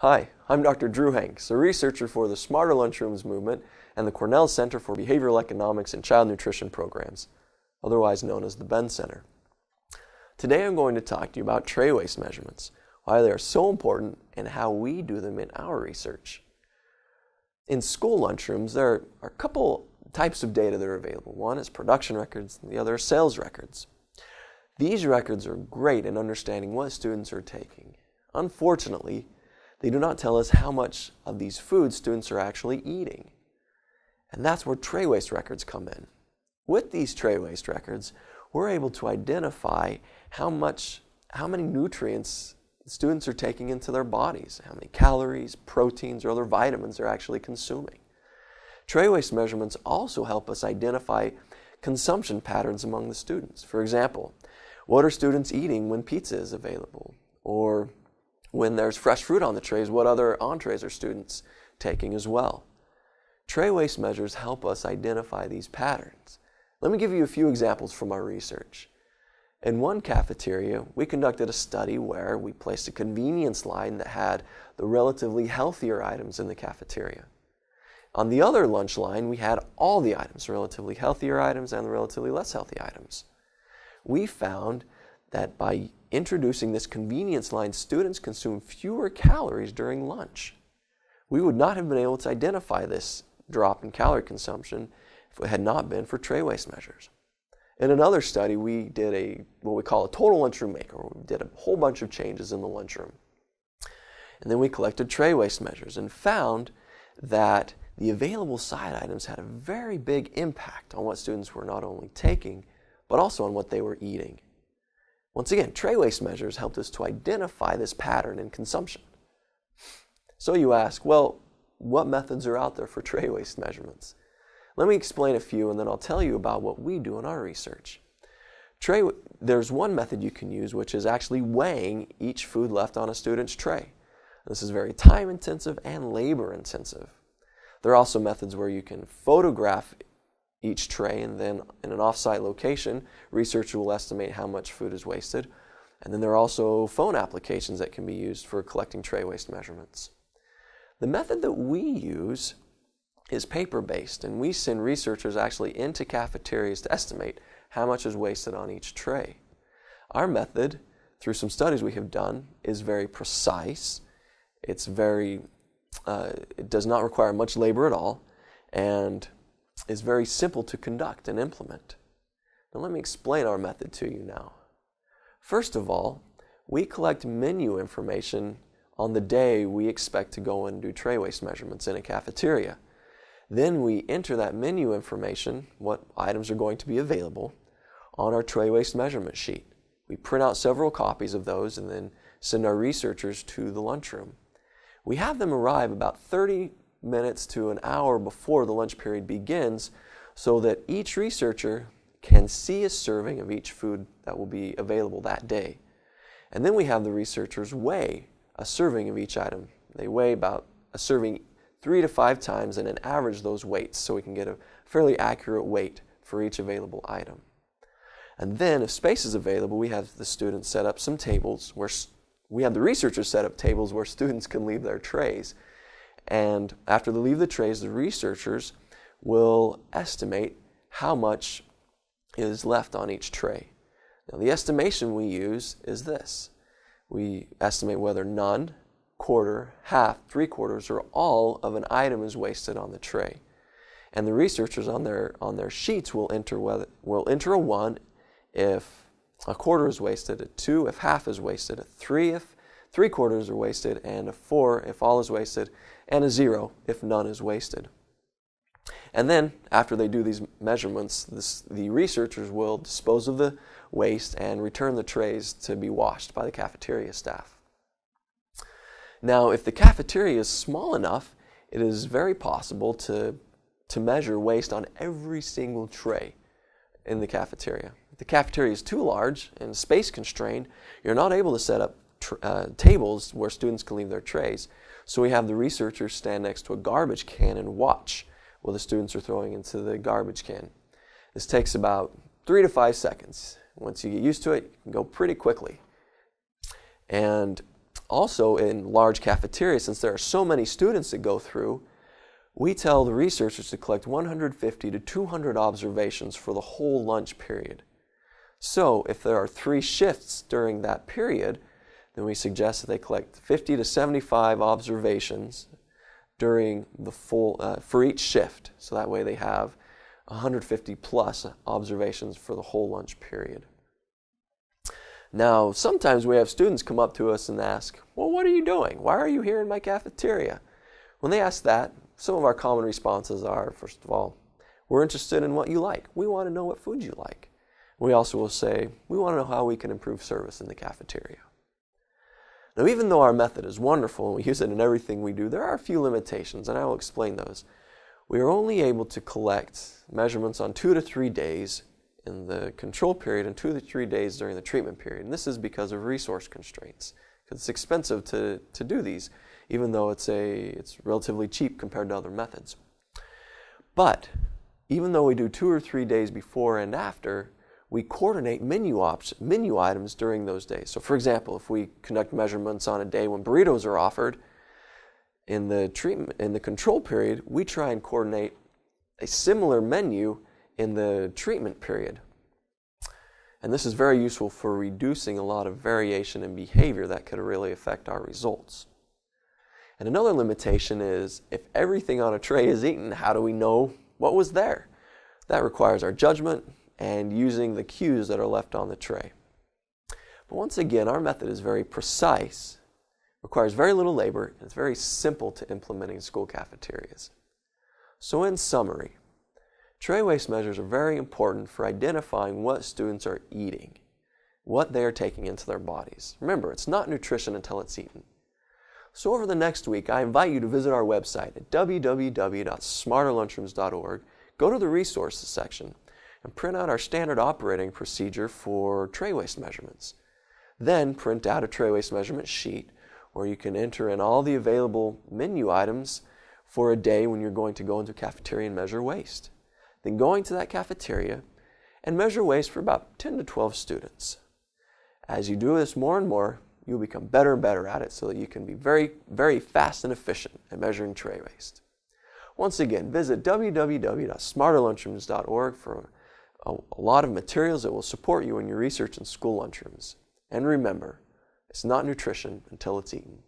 Hi, I'm Dr. Drew Hanks, a researcher for the Smarter Lunchrooms movement and the Cornell Center for Behavioral Economics and Child Nutrition Programs, otherwise known as the BEN Center. Today I'm going to talk to you about tray waste measurements, why they are so important, and how we do them in our research. In school lunchrooms, there are a couple types of data that are available. One is production records, and the other is sales records. These records are great in understanding what students are taking. Unfortunately, they do not tell us how much of these foods students are actually eating. And that's where tray waste records come in. With these tray waste records, we're able to identify how many nutrients students are taking into their bodies, how many calories, proteins, or other vitamins they're actually consuming. Tray waste measurements also help us identify consumption patterns among the students. For example, what are students eating when pizza is available? Or when there's fresh fruit on the trays, what other entrees are students taking as well? Tray waste measures help us identify these patterns. Let me give you a few examples from our research. In one cafeteria, we conducted a study where we placed a convenience line that had the relatively healthier items in the cafeteria. On the other lunch line, we had all the items, relatively healthier items and the relatively less healthy items. We found that by introducing this convenience line, students consume fewer calories during lunch. We would not have been able to identify this drop in calorie consumption if it had not been for tray waste measures. In another study, we did what we call a total lunchroom makeover. We did a whole bunch of changes in the lunchroom. And then we collected tray waste measures and found that the available side items had a very big impact on what students were not only taking, but also on what they were eating. Once again, tray waste measures helped us to identify this pattern in consumption. So you ask, well, what methods are out there for tray waste measurements? Let me explain a few, and then I'll tell you about what we do in our research. There's one method you can use, which is actually weighing each food left on a student's tray. This is very time-intensive and labor-intensive. There are also methods where you can photograph each tray, and then in an off-site location, researchers will estimate how much food is wasted. And then there are also phone applications that can be used for collecting tray waste measurements. The method that we use is paper-based, and we send researchers actually into cafeterias to estimate how much is wasted on each tray. Our method, through some studies we have done, is very precise. It does not require much labor at all, and is very simple to conduct and implement. Now let me explain our method to you now. First of all, we collect menu information on the day we expect to go and do tray waste measurements in a cafeteria. Then we enter that menu information, what items are going to be available, on our tray waste measurement sheet. We print out several copies of those and then send our researchers to the lunchroom. We have them arrive about 30 minutes to an hour before the lunch period begins so that each researcher can see a serving of each food that will be available that day. And then we have the researchers weigh a serving of each item. They weigh about a serving 3 to 5 times and then average those weights so we can get a fairly accurate weight for each available item. And then if space is available, we have the students set up some tables where we have the researchers set up tables where students can leave their trays. And after they leave the trays, the researchers will estimate how much is left on each tray. Now the estimation we use is this. We estimate whether none, quarter, half, 3/4, or all of an item is wasted on the tray. And the researchers on their sheets will enter a 1 if a quarter is wasted, a 2 if half is wasted, a 3 if 3/4 are wasted, and a 4 if all is wasted, and a 0 if none is wasted. And then, after they do these measurements, the researchers will dispose of the waste and return the trays to be washed by the cafeteria staff. Now, if the cafeteria is small enough, it is very possible to measure waste on every single tray in the cafeteria. If the cafeteria is too large and space constrained, you're not able to set up tables where students can leave their trays. So we have the researchers stand next to a garbage can and watch what the students are throwing into the garbage can. This takes about 3 to 5 seconds. Once you get used to it, you can go pretty quickly. And Also, in large cafeterias, since there are so many students that go through, we tell the researchers to collect 150 to 200 observations for the whole lunch period. So, if there are 3 shifts during that period, then we suggest that they collect 50 to 75 observations during the for each shift. So that way they have 150 plus observations for the whole lunch period. Now, sometimes we have students come up to us and ask, well, what are you doing? Why are you here in my cafeteria? When they ask that, some of our common responses are, first of all, we're interested in what you like. We want to know what food you like. We also will say, we want to know how we can improve service in the cafeteria. Now, even though our method is wonderful and we use it in everything we do, there are a few limitations, and I will explain those. We are only able to collect measurements on 2 to 3 days in the control period and 2 to 3 days during the treatment period. And this is because of resource constraints, because it's expensive to do these, even though it's relatively cheap compared to other methods. But even though we do 2 or 3 days before and after, we coordinate menu items during those days. So for example, if we conduct measurements on a day when burritos are offered, in the control period, we try and coordinate a similar menu in the treatment period. And this is very useful for reducing a lot of variation in behavior that could really affect our results. And another limitation is, if everything on a tray is eaten, how do we know what was there? That requires our judgment and using the cues that are left on the tray. But once again, our method is very precise, requires very little labor, and it's very simple to implement in school cafeterias. So in summary, tray waste measures are very important for identifying what students are eating, what they are taking into their bodies. Remember, it's not nutrition until it's eaten. So over the next week, I invite you to visit our website at www.smarterlunchrooms.org, go to the resources section, and print out our standard operating procedure for tray waste measurements. Then print out a tray waste measurement sheet where you can enter in all the available menu items for a day when you're going to go into a cafeteria and measure waste. Then go into that cafeteria and measure waste for about 10 to 12 students. As you do this more and more, you'll become better and better at it so that you can be very, very fast and efficient at measuring tray waste. Once again, visit www.smarterlunchrooms.org for a lot of materials that will support you in your research in school lunchrooms. And remember, it's not nutrition until it's eaten.